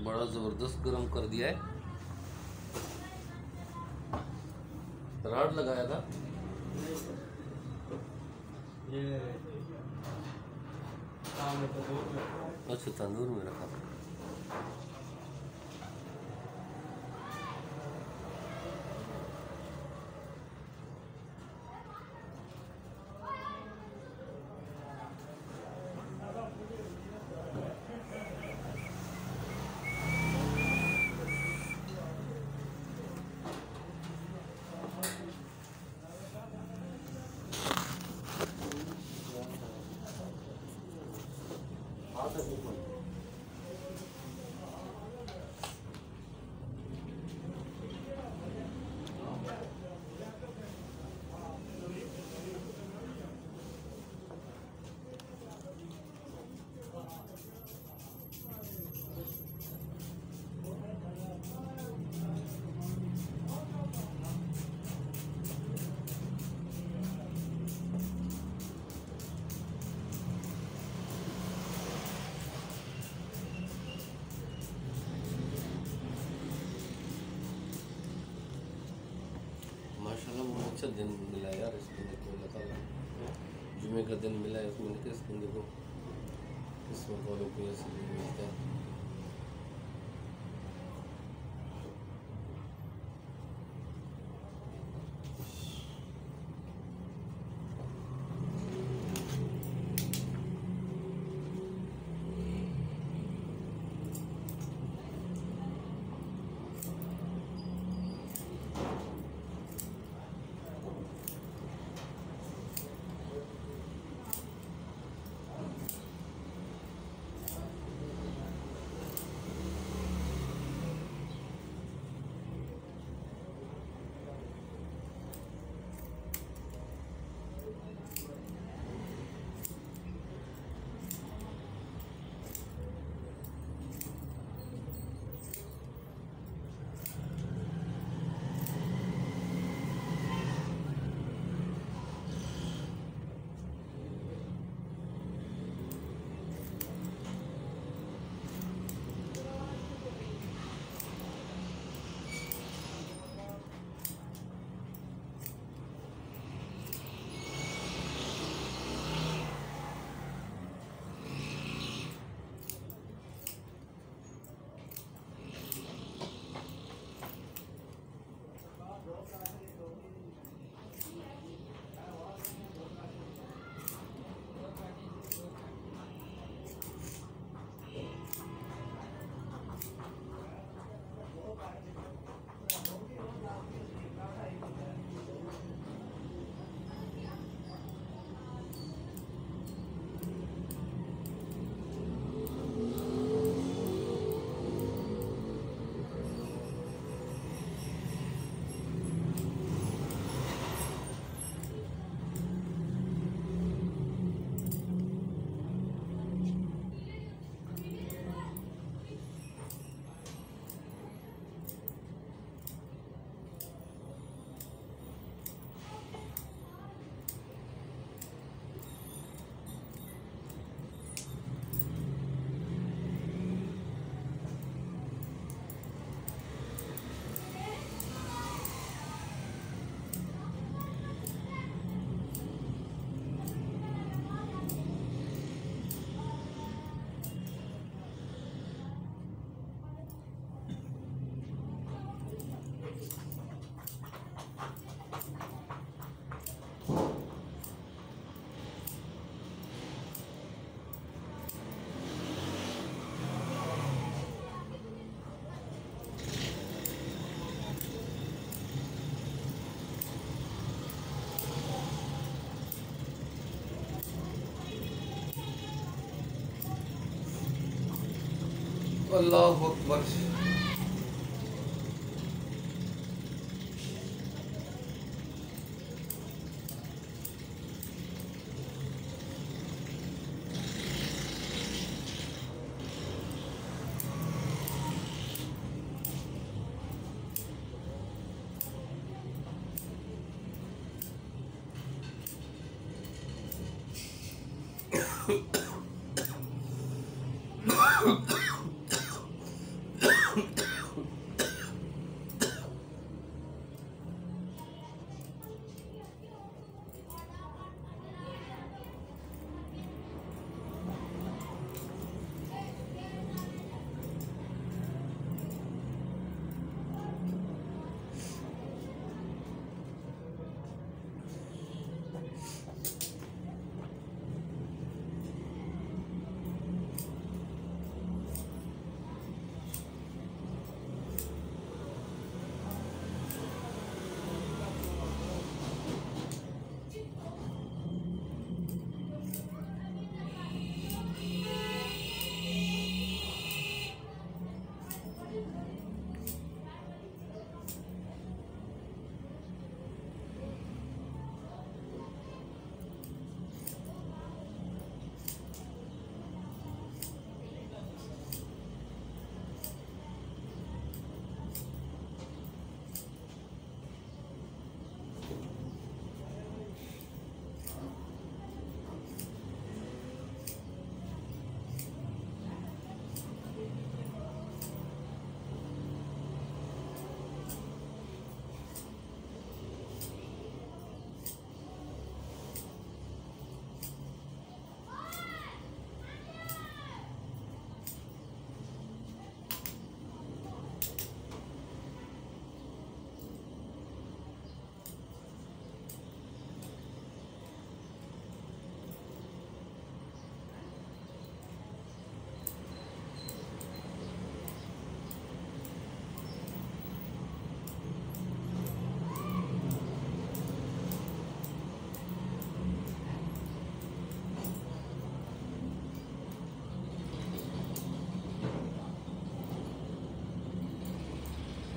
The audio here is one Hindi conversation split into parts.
बड़ा जबरदस्त गर्म कर दिया है। राड लगाया था ये, अच्छा तंदूर में रखा था। माशाल्लाह बहुत अच्छा दिन मिला यार इस बंदे को, अल्लाह ताला जुमे का दिन मिला है इस बंदे को, किस्मत वालों को ऐसे दिन मिलता है। अल्लाह अकबर।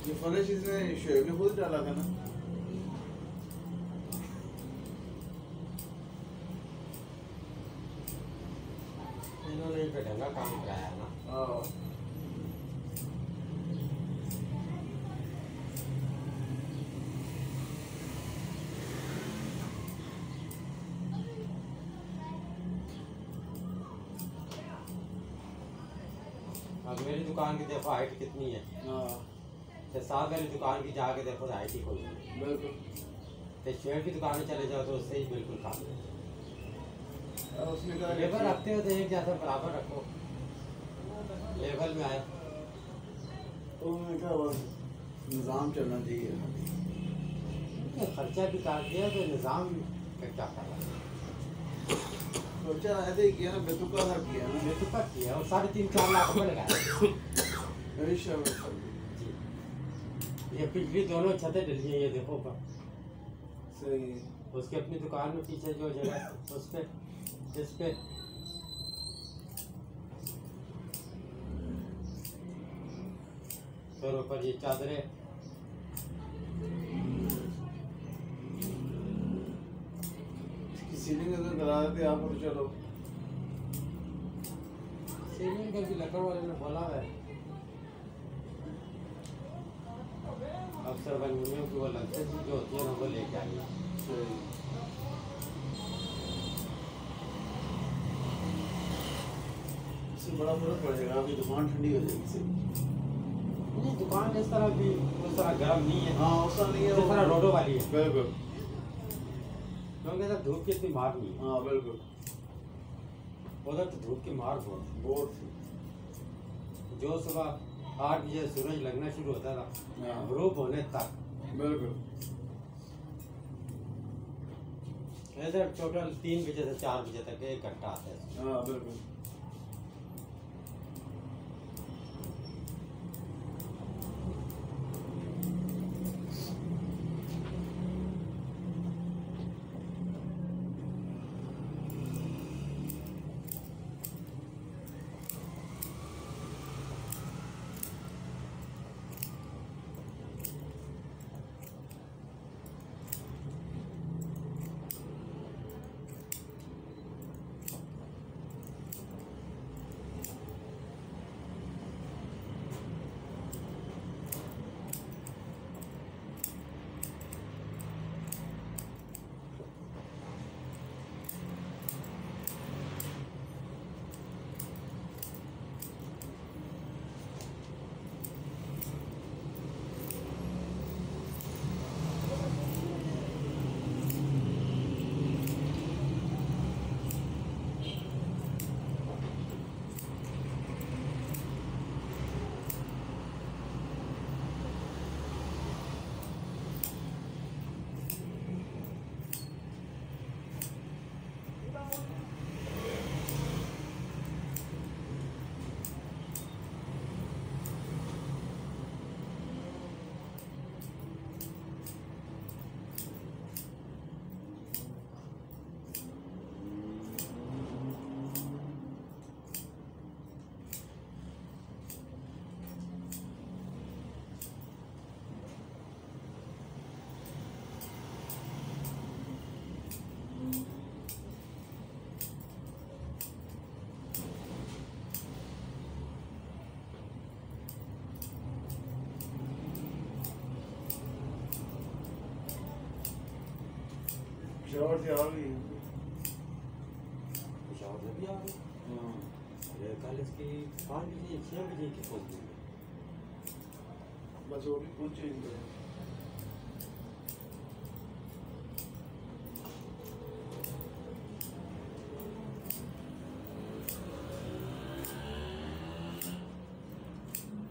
ये फर्श इसने शोएब ने खुद डाला था ना। इन्होंने इस पे ढंगा काम कराया ना। हाँ अब मेरी दुकान की देखो हाइट कितनी है। हाँ तो साथ वाली दुकान की जाके देखो हाइट ही कोई नहीं। बिल्कुल। तो शेयर की दुकान में चले जाओ तो उससे ही बिल्कुल काम है। उसने कहा लेबर रखते हो तो एक जैसा बराबर रखो, लेवल में आए। उन्होंने कहा बस निज़ाम चलना चाहिए। खर्चा भी काट दिया तो निज़ाम का क्या करना। खर्चा ऐसे ही किया ना, बेतुका सा किया ना। बेतुका किया और 3.5-4 लाख रुपये लगाए। ये पिछली दोनों छतें डली हैं, ये देखो पर सही। उसकी अपनी दुकान में पीछे जो जगह उस पे इस पे फिर ऊपर ये चादरें सीलिंग अगर करा देते आप तो चलो। सीलिंग का भी लकड़ वाले ने बोला है अक्सर बंगलियों की वो लगते जो होती है ना वो लेके आइए। इससे बड़ा फर्क पड़ेगा, आपकी दुकान ठंडी हो जाएगी इससे। नहीं दुकान इस तरह भी उस तरह गर्म नहीं है। हाँ उस तरह नहीं है, जिस तरह रोडो वाली है। बिल्कुल। क्योंकि सर धूप की इतनी मार नहीं है। हाँ बिल्कुल। उधर तो धूप की मार बहुत थी। जो सुबह 8 बजे सूरज लगना शुरू होता था हाँ। ग्रुप होने तक। बिल्कुल। ऐसे टोटल 3 बजे से 4 बजे तक 1 घंटा आता है। हाँ बिल्कुल। पेशावर से आ गई। पेशावर से भी आ गई। हाँ अरे कल इसकी 5 बजे 6 बजे की पहुंच गई। बस वो भी पहुंचेंगे।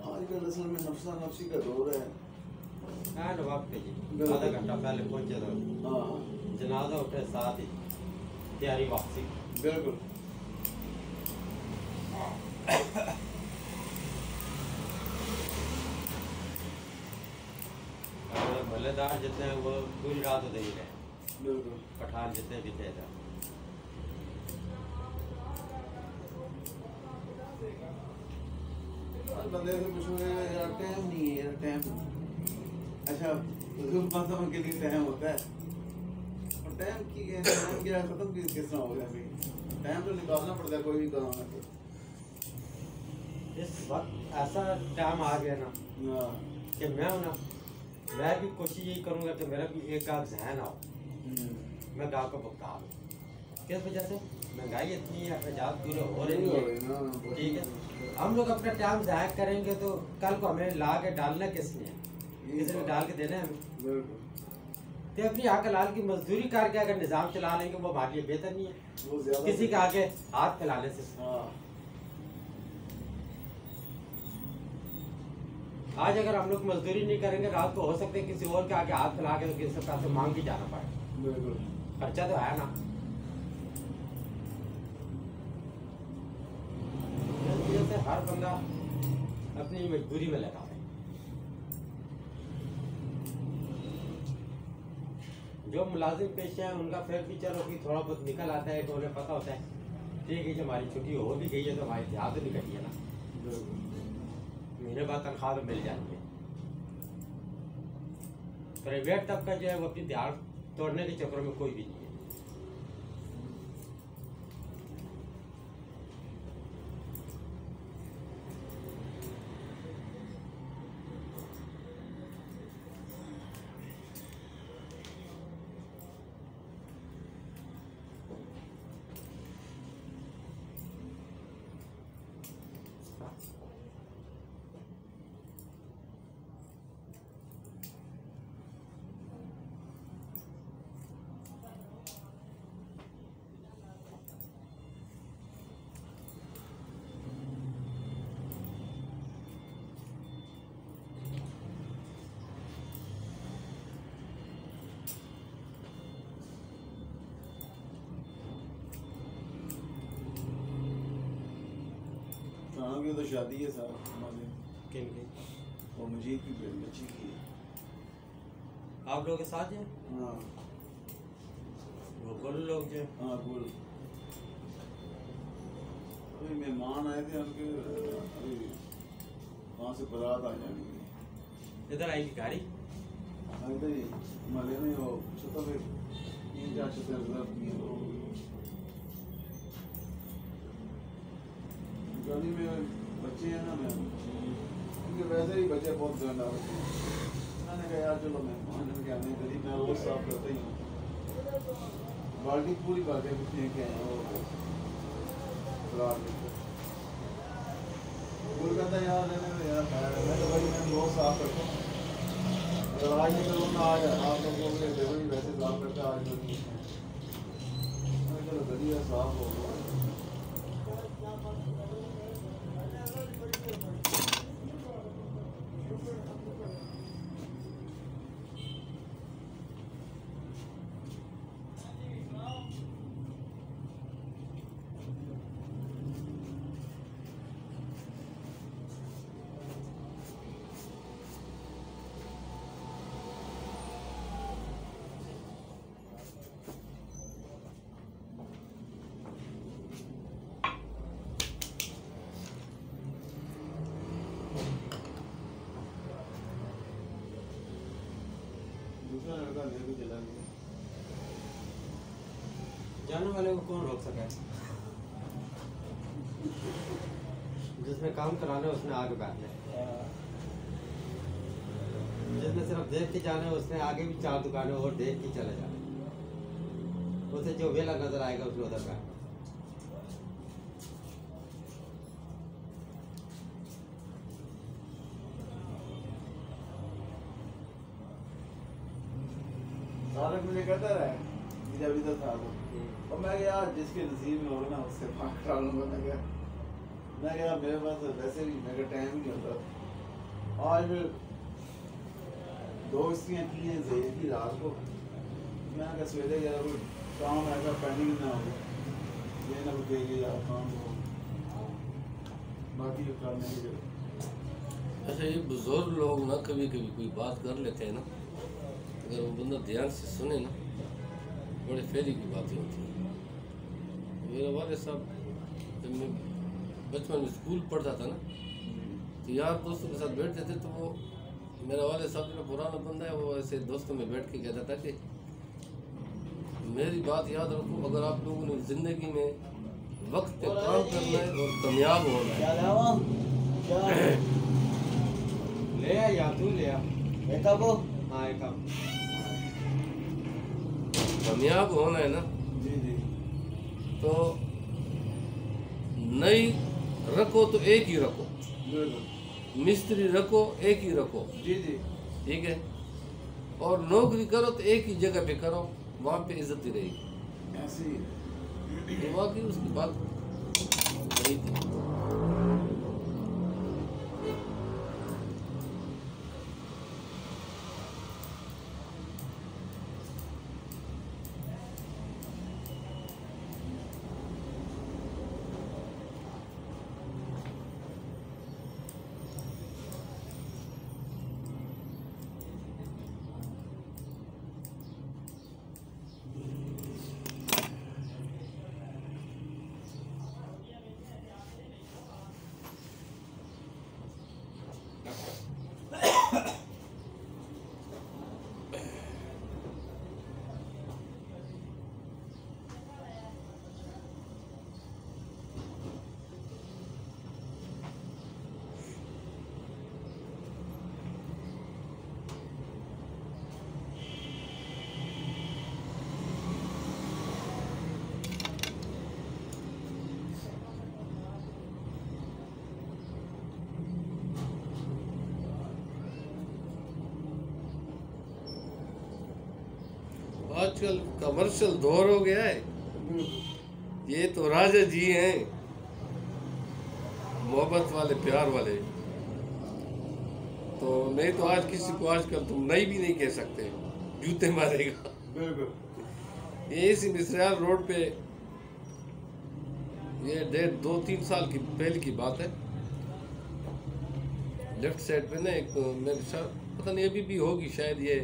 आजकल असल में नफ्सा नफ्सी का दौर है। हाँ वक्त पे जी बिल्कुल। आधा घंटा पहले पहुंचे तो हाँ जनाजा उठे साथ ही तैयारी वापसी। बिल्कुल। और मल्लेदार जितने हैं वो पूरी रात उधर ही रहे। बिल्कुल। पठान जितने भी थे इधर। आज बंदे से पूछोगे यार टाइम नहीं है, यार टाइम। अच्छा हुजूर पासम के लिए टाइम होता है और टाइम की टाइम क्या खत्म किस तरह हो गया भाई? टाइम तो निकालना पड़ता है कोई भी काम है तो। इस वक्त ऐसा टाइम आ गया ना हाँ कि मैं हूं ना, मैं भी कोशिश यही करूंगा कि मेरा भी एक आध जहन आओ, मैं गाँव को भुगता हूँ। किस वजह से महंगाई इतनी है, अखराजात पूरे हो रही है। ठीक है, हम लोग अपना टाइम ज़ाया करेंगे तो कल को हमें ला के डालना किसने है? किसी ने डाल के देना है हमें। तो अपनी हक हलाल की मजदूरी करके अगर निज़ाम चला लेंगे वो हमारे लिए बेहतर नहीं है किसी के आगे हाथ फैलाने से। आज अगर हम लोग मजदूरी नहीं करेंगे रात को हो सकता है किसी और के आगे हाथ फैला के तो किसी से पैसे मांग के जाना पड़े। खर्चा तो है ना। से हर बंदा अपनी मजबूरी में लगा है। जो मुलाजिम पेशे हैं उनका फिर भी चलो कि थोड़ा बहुत निकल आता है तो उन्हें पता होता है ठीक है कि हमारी छुट्टी हो भी गई है तो हमारी ध्यान तो नहीं कटी है ना, महीने बाद तनख्वाह तो मिल जाती है। प्राइवेट तबका जो है वो अपनी ध्यान तोड़ने के चक्कर में कोई भी नहीं है। की तो शादी है साहब हमारे। किन की? और मजीद की बच्ची की है। आप लोग के साथ हैं? हाँ वो गुल लोग जो हाँ गुल अभी मेहमान आए थे उनके अभी वहाँ से बारात आ जाएंगे। इधर आएगी गाड़ी? हाँ इधर ही हमारे में वो छतों पे 3-4 छतें रिजर्व की हैं। गली में बच्चे हैं ना उनके वैसे ही बच्चे बहुत गंदा बच्चे हैं। मैंने कहा यार चलो मेहमान के आने गली मैं रोज साफ करता ही हूँ। बाल्टी पूरी बातें कुछ नहीं क्या है वो बोल कहता यार यार मैं तो भाई मैं रोज साफ करता हूँ। अगर आज नहीं करूँ ना आज आप लोगों के देखो वैसे साफ करता आज लोग नहीं है। चलो गली साफ हो गया। दूसरा लड़का लेके चला गया। जाने वाले को कौन रोक सके? जिसने काम कराना है उसने आगे बैठना है। जिसने सिर्फ देख के जाना है उसने आगे भी 4 दुकानें और देख के चले जाना है। उसे जो वेला नजर आएगा उसको उधर का सारा मुझे कहता रहा जब इधर था और मैं यार जिसके नसीब में होगा ना उससे बात करा लूंगा। मैं क्या मेरे पास वैसे भी मेरा टाइम ही नहीं होता। आज फिर दोस्तियाँ की हैं ज़ेर की रात को मैं क्या सवेरे यार कोई काम ऐसा पेंडिंग ना हो ये ना रुकेगी यार काम हो बाकी करने के। अच्छा ये बुजुर्ग लोग ना कभी कभी कोई बात कर लेते हैं ना, अगर वो बंदा ध्यान से सुने ना बड़े फेरी की बातें होती हैं। मेरे वाले साहब जब मैं बचपन में स्कूल पढ़ता था ना तो यार दोस्तों के साथ बैठते थे तो वो मेरा वाले साहब जो पुराना बंदा है वो ऐसे दोस्तों में बैठ के कहता था कि मेरी बात याद रखो, अगर आप लोगों ने ज़िंदगी में वक्त पे काम करना है और कामयाब होना है। ले आ या तू ले आ बेटा को हाँ एक काम कामयाब होना है ना जी जी तो नई रखो तो एक ही रखो, बिल्कुल मिस्त्री रखो एक ही रखो, जी जी ठीक है। और नौकरी करो तो एक ही जगह पे करो, वहाँ पे इज्जत ही रहेगी। ऐसे ही तो वाकई उसकी बात सही थी। आजकल कमर्शियल दौर हो गया है, ये तो राजा जी हैं मोहब्बत वाले प्यार वाले। तो नहीं तो आज किसी को आजकल तुम नहीं भी नहीं कह सकते, जूते मारेगा। बिल्कुल ये इसी मिसराल रोड पे ये 2-3 साल की पहले की बात है, लेफ्ट साइड पे ना एक मेरे साथ पता नहीं अभी भी होगी शायद, ये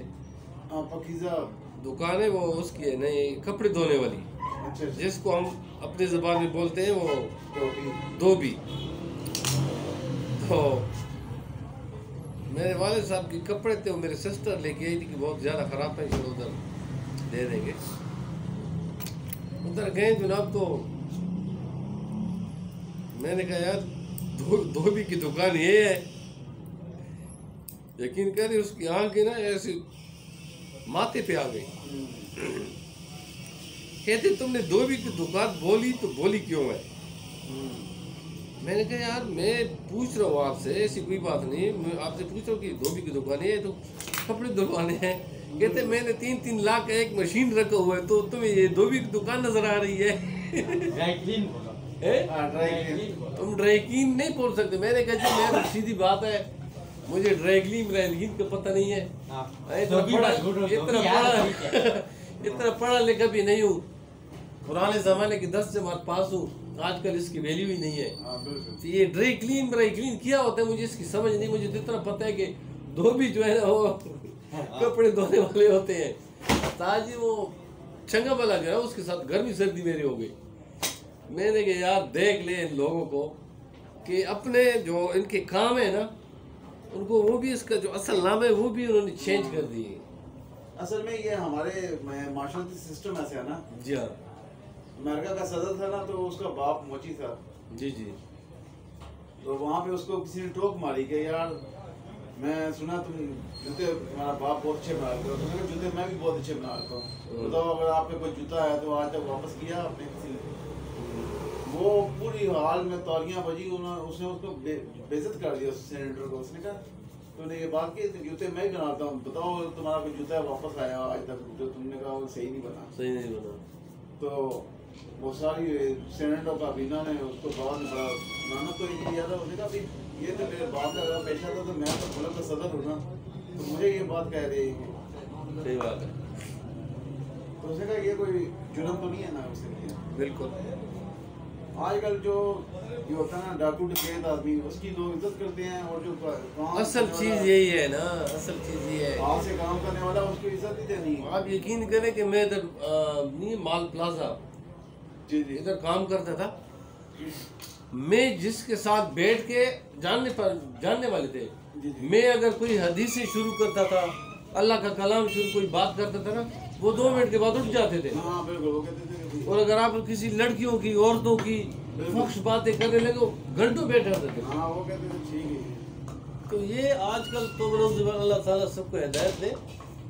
हाँ पकीज़ा दुकान है वो उसकी है नहीं कपड़े धोने वाली, अच्छा जिसको हम अपनी ज़बान में बोलते हैं वो टोपी धोबी। तो मेरे वाले साहब के कपड़े थे, वो मेरी सिस्टर लेके आई थी कि बहुत ज़्यादा ख़राब है, चलो उधर दे देंगे। उधर गए जनाब तो मैंने कहा यार धोबी की दुकान ये है, यकीन करिए उसकी आंखें ना ऐसे माथे पे आ गई। कहते तुमने धोबी की दुकान बोली तो बोली क्यों है? मैंने कहा यार मैं पूछ रहा हूँ आपसे, ऐसी कोई बात नहीं, मैं आपसे पूछ रहा हूँ कि धोबी की दुकान है तो कपड़े धुलवाने हैं। कहते मैंने 3-3 लाख का एक मशीन रखा हुआ है, तो तुम्हें ये धोबी की दुकान नजर आ रही है? ड्राई क्लीन बोलो तुम ड्राई क्लीन नहीं बोल सकते। मैंने कहा जी मैं सीधी बात है, मुझे ड्राई क्लीन का पता नहीं है, इतना पढ़ा लिखा भी नहीं हूँ, पुराने जमाने की 10 जमात पास हूँ, आजकल इसकी वैल्यू ही नहीं है। तो ये ड्राई क्लीन क्या होता है मुझे इसकी समझ नहीं। मुझे इतना पता है कि धोबी जो है ना वो कपड़े धोने वाले होते हैं। ताजी वो चंगा वाला गया उसके साथ गर्मी सर्दी मेरी हो गई। मैंने कहा यार देख ले इन लोगों को कि अपने जो इनके काम है ना उनको वो भी इसका जो असल नाम है वो भी उन्होंने चेंज कर दिए। असल में ये हमारे मार्शल सिस्टम ऐसे है ना। जी हाँ, अमेरिका का सदर था ना तो उसका बाप मोची था। जी जी। तो वहाँ पे उसको किसी ने टोक मारी कि यार मैं सुना तुम जूते तुम्हारा बाप बहुत अच्छे बना लेते हो, तुमने कहा जूते मैं भी बहुत अच्छे बना लेता हूँ, बताओ अगर आपके कोई जूता है तो आज तक वापस किया आपने किसी ने? वो पूरी हाल में तालियां बजी, उसने उसको बेइज्जत कर दिया उस सेनेटर को। उसने कहा तूने ये बात की जूते मैं ही बनाता हूँ, बताओ तुम्हारा कोई जूता वापस आया आज तक जो तुमने कहा वो सही नहीं बना। सही नहीं बना। तो वो सारी सेनेटर का बीना ने उसको बाद में बड़ा माना तो ये किया था। उसने कहा भाई ये तो मेरे बाप का पेशा था, तो मैं तो मुल्क का सदर हूँ ना, तो मुझे ये बात कह रही है। सही बात है। तो उसने कहा ये कोई जुर्म तो नहीं है ना उसके लिए। बिल्कुल। आजकल जो ये होता है ना डाकू डकैत आदमी, उसकी लोग इज्जत करते हैं, और जो काम असल चीज यही है ना, असल चीज ये है। हाथ से काम करने वाला उसकी इज्जत ही देनी है। आप यकीन करें कि मैं इधर नहीं माल प्लाजा जी जी इधर काम करता था, मैं जिसके साथ बैठ के जानने वाले थे, मैं अगर कोई हदीस से शुरू करता था, अल्लाह का कलाम शुरू कोई बात करता था ना, वो 2 मिनट के बाद उठ जाते थे। हाँ बिल्कुल, वो कहते थे। और अगर आप किसी लड़कियों की औरतों की फख्श बातें करने लगे घंटों बैठे रहते थे। हाँ वो कहते थे ठीक है। तो ये आजकल तो अल्लाह ताला सबको हिदायत दे,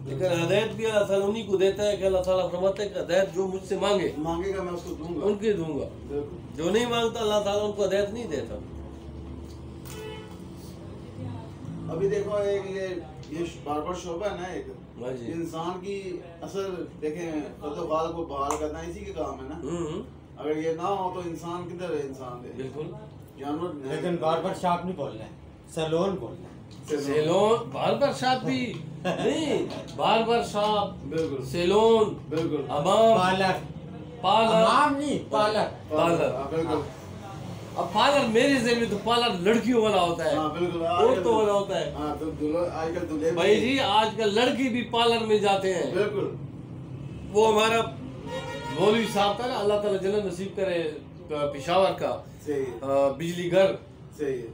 लेकिन हिदायत भी अल्लाह ताला उन्हीं को देता है कि अल्लाह ताला फरमाता है कि हिदायत जो मुझसे मांगेगा मैं उसको दूंगा, उनके दूंगा, बिल्कुल। जो नहीं मांगता अल्लाह ताला उनको हिदायत नहीं देता। अभी देखो एक ये बार्बर शॉप है ना, एक हाँ जी। इंसान की असल देखें तो बाल को बहाल करना इसी के काम है ना। अगर ये ना हो तो इंसान किधर है? इंसान है बिल्कुल। जानवर। लेकिन बार्बर शॉप नहीं बोलना है, सैलून बोलना है। सैलून बार्बर शॉप भी नहीं, बार्बर शॉप बिल्कुल, सैलून बिल्कुल, हमाम पार्लर, पार्लर हमाम नहीं पार्लर, पार्लर। हाँ, बिल्कुल। अब पार्लर मेरे ज़हन में तो पार्लर लड़कियों वाला होता है, हाँ बिल्कुल, औरतों वाला होता है। हाँ तो आजकल दूल्हे भाई जी आजकल लड़की भी पार्लर में जाते हैं। बिल्कुल। वो हमारा मौलवी साहब था ना, अल्लाह ताला जन्नत नसीब करे, पेशावर का सही है, बिजली घर, सही है।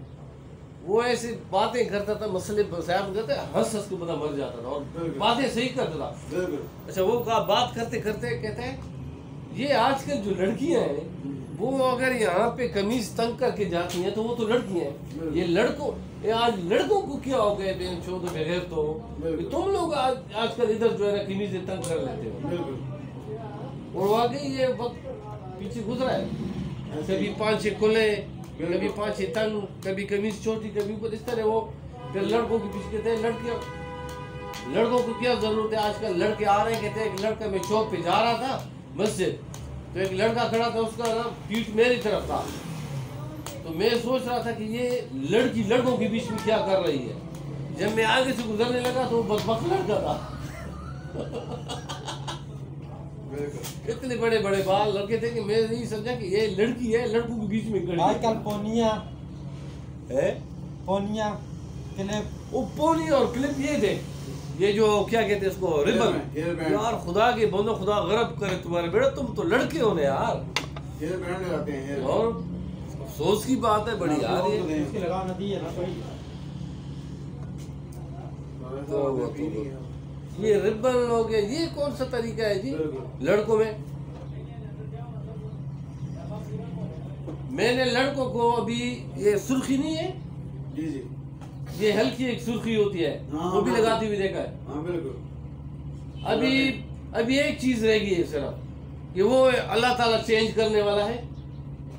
वो ऐसी बातें करता था, मसले साहब करते हंस हंस के बंदा मर जाता था, और बिल्कुल। बातें सही करता था। बिल्कुल। अच्छा वो बात करते करते कहते हैं ये आजकल जो लड़कियां हैं वो अगर यहाँ पे कमीज तंग करके जाती हैं तो वो तो लड़कियां हैं, ये लड़कों ये आज लड़कों को क्या हो गया बेन छोड़ दो बगैर तो तुम लोग आजकल इधर जो है ना कमीजें तंग कर लेते हो। बिल्कुल। और वाकई ये वक्त पीछे गुजरा है, कभी 5-6 खुले, कभी 5-6 तंग, कभी कमीज छोटी, कभी ऊपर, इस तरह वो फिर लड़कों के पीछे कहते हैं लड़कों को क्या जरूरत है? आजकल लड़के आ रहे हैं, कहते हैं एक लड़का मैं चौक पे जा रहा था मस्जिद, तो एक लड़का खड़ा था, उसका ना पीठ मेरी तरफ था, तो मैं सोच रहा था कि ये लड़की लड़कों के बीच में क्या कर रही है। जब मैं आगे से गुजरने लगा तो वो बदबख्त लड़का था। इतने बड़े बड़े बाल लड़के थे कि मैं नहीं समझा कि ये लड़की है, लड़कों के बीच में खड़ी है। आजकल पोनिया है, पोनिया क्लिप, वो पोनी और क्लिप ये थे, ये जो क्या कहते हैं इसको, रिबन। यार खुदा के बंदो, खुदा गरब करे तुम्हारे बेटा, तुम तो लड़के हो ना यार। हेयर बैंड लगाते हैं, और अफसोस की बात है बड़ी यार, ये इसकी लगा नदी है ना कोई। ये रिबन हो गया, ये कौन सा तरीका है जी लड़कों में? मैंने लड़कों को अभी ये सुर्खी नहीं है जी जी, ये हल्की एक सुर्खी होती है, वो भी लगाती हुई देखा है। हाँ बिल्कुल। अभी एक चीज रह गई है सिर्फ, कि वो अल्लाह ताला चेंज करने वाला है,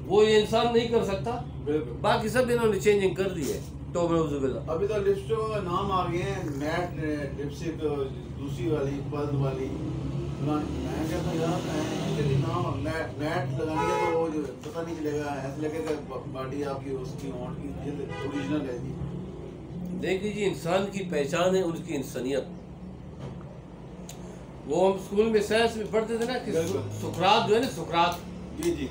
वो ये इंसान नहीं कर सकता, बिल्कुल। बाकी सब इन्होंने चेंजिंग कर दी है। तो अभी तो लिपस्टिक का नाम आ गए हैं, मैट लिपस्टिक, दूसरी वाली पर्द वाली। मैं कहता हूँ यार नाम मैट लगाएंगे तो वो जो पता नहीं चलेगा, ऐसा लगेगा बॉडी आपकी उसकी ओरिजिनल है जी। देखिए जी, इंसान की पहचान है उसकी इंसानियत। वो हम स्कूल में साइंस में पढ़ते थे ना कि सुकरात जो है ना, सुकरात जी जी,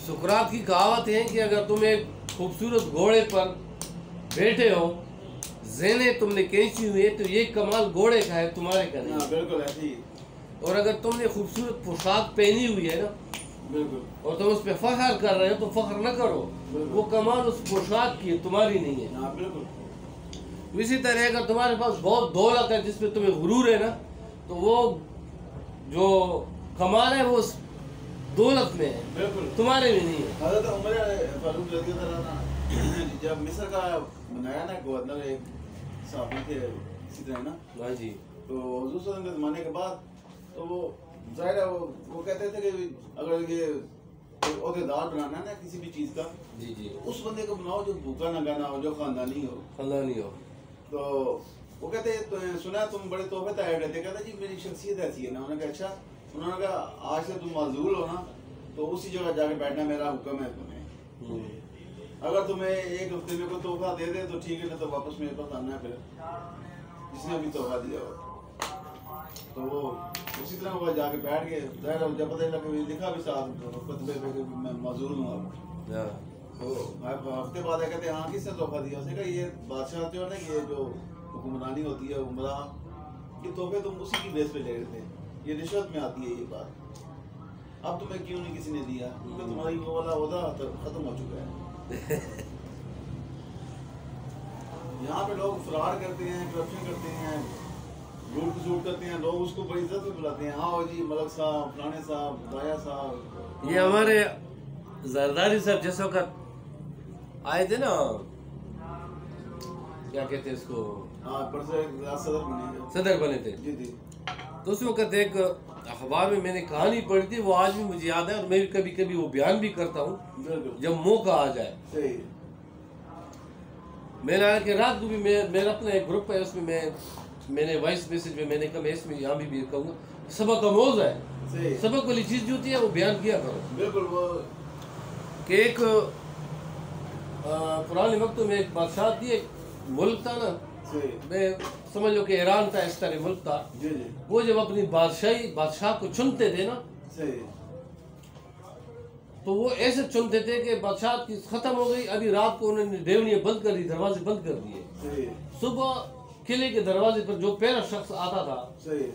सुकरात की कहावत है कि अगर तुम एक खूबसूरत घोड़े पर बैठे हो, ज़ेने तुमने खींची हुई है, तो ये कमाल घोड़े का है, तुम्हारे का नहीं। बिल्कुल ऐसे ही। और अगर तुमने खूबसूरत पोशाक पहनी हुई है ना, बिल्कुल, और तुम उस पर फख्र कर रहे हो तो फख्र न करो, वो कमाल उस पोशाक की है, तुम्हारी नहीं है। हाँ बिल्कुल। इसी तरह अगर तुम्हारे पास बहुत दौलत है जिसमें तुम्हें गुरूर है ना, तो वो जो कमाल है वो उस दौलत में है, बिल्कुल तुम्हारे में नहीं है। हज़रत उमर फारूक रज़ी अल्लाह अन्हु जब मिस्र का बनाया ना गवर्नर, एक साहबी थे इसी तरह ना, हाँ जी। तो हुजूर सल्लल्लाहु अलैहि वसल्लम के ज़माने के बाद तो वो ज़ाहिर है वो कहते थे कि अगर ये कोई ओहदेदार बनाना है ना किसी भी चीज़ का, जी जी। उस बंदे को बनाओ जो भूखा ना गाना हो, जो खानदानी हो। खानदानी हो। तो वो कहते तो सुना तुम बड़े तोहफे तैयार करते, कहता जी मेरी शख्सियत ऐसी है ना। उन्होंने कहा अच्छा, उन्होंने कहा आज से तुम माजूल हो ना तो उसी जगह जाके बैठना मेरा हुक्म है तुम्हें। अगर तुम्हें एक हफ्ते में कोई तोहफा दे दे तो ठीक है, ना तो वापस मेरे पास आना है फिर जिसने भी तोहफा दिया हो। तो वो उसी तरह वो जाके बैठ गए, जब पता चला कि लिखा भी साथ खुतबे पे कि मैं माजूल हूँ अब। तो हफ्ते बाद कहते हाँ किसने तोहफा दिया? उसने कहा ये बादशाह जो है ना, ये जो हुक्मरानी होती है उमरा, ये तोहफे तुम उसी की बेस पे ले रहे थे, ये रिश्वत में आती है ये बात। अब तुम्हें क्यों नहीं किसी ने दिया? क्योंकि तुम्हारी वो वाला ओहदा खत्म हो चुका है। यहाँ पे लोग फ्रॉड करते हैं, करप्शन करते हैं, लूट खसूट करते हैं, लोग उसको बड़ी इज्जत से बुलाते हैं, हाँ जी मलक साहब, फलाने साहब, दाया साहब। ये हमारे जरदारी साहब जिस वक्त आए थे ना, क्या कहते हैं इसको, हाँ सदर बने थे जी जी। तो उस वक्त एक अखबार में मैंने कहानी पढ़ी थी, वो आज भी मुझे याद है और मैं भी कभी कभी वो बयान भी करता हूँ जब मौका आ जाए। सही। मैंने कि रात को भी मेरा अपना एक ग्रुप है, उसमें मैंने वॉइस मैसेज में मैंने कहा मैं इसमें यहाँ भी कहूँगा, सबक का मौज है, सबक वाली चीज़ जो होती है वो बयान किया करो। बिल्कुल। वो कि एक पुराने वक्तों में एक बादशाह थी, एक मुल्क था ना, मैं समझ लो कि ईरान था, इस तरह मुल्क था। जी जी। वो जब अपनी बादशाह को चुनते थे ना, सही, तो वो ऐसे चुनते थे कि बादशाह की खत्म हो गई, अभी रात को उन्होंने देवनियाँ बंद कर दी, दरवाजे बंद कर दिए। सुबह किले के दरवाजे पर जो पहला शख्स आता था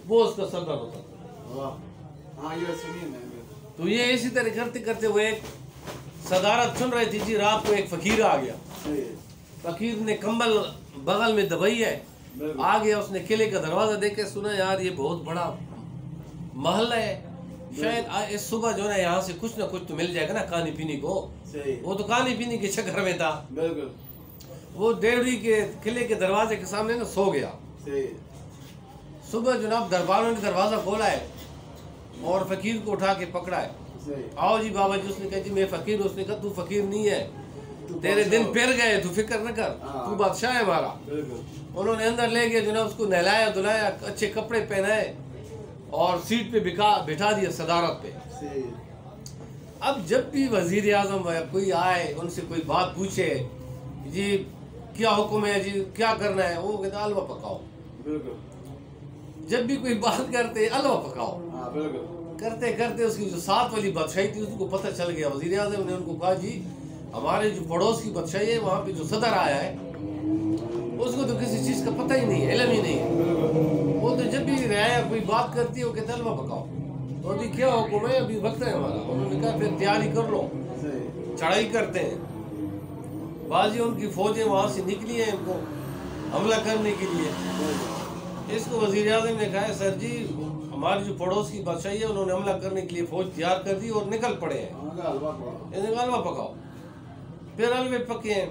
वो उसका सरदार होता था। हाँ ये सुनिए मैंने। तो ये इसी तरह करते करते वो एक सदारत चुन रही थी जी। रात को एक फकीर आ गया, फकीर ने कंबल बगल में दबाई है, आ गया, उसने किले का दरवाजा देख के सुना यार ये बहुत बड़ा महल है, शायद इस सुबह जो है यहाँ से कुछ ना कुछ तो मिल जाएगा ना खाने पीने को। वो तो खाने पीने के चक्कर में था। बिल्कुल। वो देवरी के किले के दरवाजे के सामने ना सो गया। सुबह जनाब दरबारों ने दरवाजा खोला है और फकीर को उठा के पकड़ा है, आओ जी बाबा जी। उसने कहा जी मैं फकीर। उसने कहा तू फकीर नहीं है, तेरे दिन फिर गए, तू फिक्र न कर, तू बादशाह है हमारा। उन्होंने अंदर ले गया जनाब, उसको नहलाया धुलाया, अच्छे कपड़े पहनाए और सीट पे बिठा दिया सदारत पे। अब जब भी वजीर आजम या कोई आए उनसे कोई बात पूछे, जी क्या हुक्म है जी, क्या करना है, वो कहते हलवा पकाओ। जब भी कोई बात करते हलवा पकाओ। करते करते उसकी जो साथ वाली बादशाही थी उसको पता चल गया। वजीर आजम ने उनको कहा जी हमारे जो पड़ोस की बादशाही है वहाँ पे जो सदर आया है उसको तो किसी चीज़ का पता ही नहीं है, इल्म ही नहीं है। वो तो जब भी रियाया कोई बात करती है वो कहते हलवा पकाओ। तो अभी क्या हुक्म है, अभी वक्त है हमारा। उन्होंने कहा फिर तैयारी कर लो, चढ़ाई करते हैं। बाजी उनकी फौजें वहाँ से निकली हैं इनको हमला करने के लिए। इसको वजीर आज़म ने कहा सर जी हमारी जो पड़ोस की बादशाही है उन्होंने हमला करने के लिए फौज तैयार कर दी और निकल पड़े हैं, हलवा पकाओ। फिर हलवे पके हैं,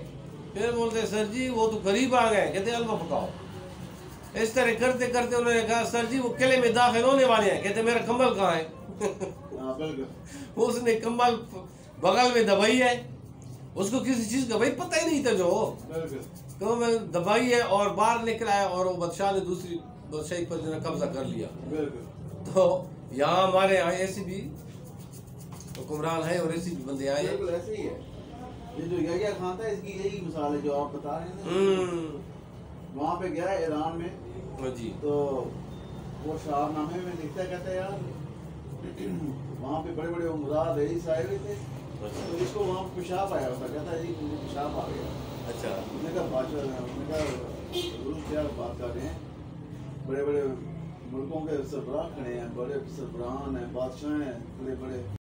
फिर बोलते सर जी वो तो करीब आ गए, कहते हलवा पकाओ। इस तरह करते करते उन्होंने कहा सर जी वो किले में दाखिल होने वाले हैं, कहते मेरा कंबल कहाँ है। उसने कंबल बगल में दबाई है, उसको किसी चीज का भाई पता ही नहीं था जो तो मैं दबाई है और बाहर निकला है और वो बादशाह ने दूसरी बादशाही पर जो कब्जा कर लिया। तो यहाँ हमारे यहाँ ऐसे भी हुक्मरान है और ऐसे भी बंदे आए हैं। ऐसे ही है ये जो यहिया खान था, इसकी यही मिसाल है जो आप बता रहे हैं। वहाँ पे गया ईरान में जी, तो वो शाहनामे में लिखता है, कहता है यार वहाँ पे बड़े बड़े उमरा रईस आए हुए थे, तो इसको वहाँ पेशाब आया होता, कहता है जी मुझे पेशाब आ गया। अच्छा। उसने कहा बादशाह, उसने कहा गुरु क्या बात कर रहे हैं, बड़े बड़े मुल्कों के सरबराह खड़े हैं, बड़े सरबराहान हैं, बादशाह हैं, बड़े बड़े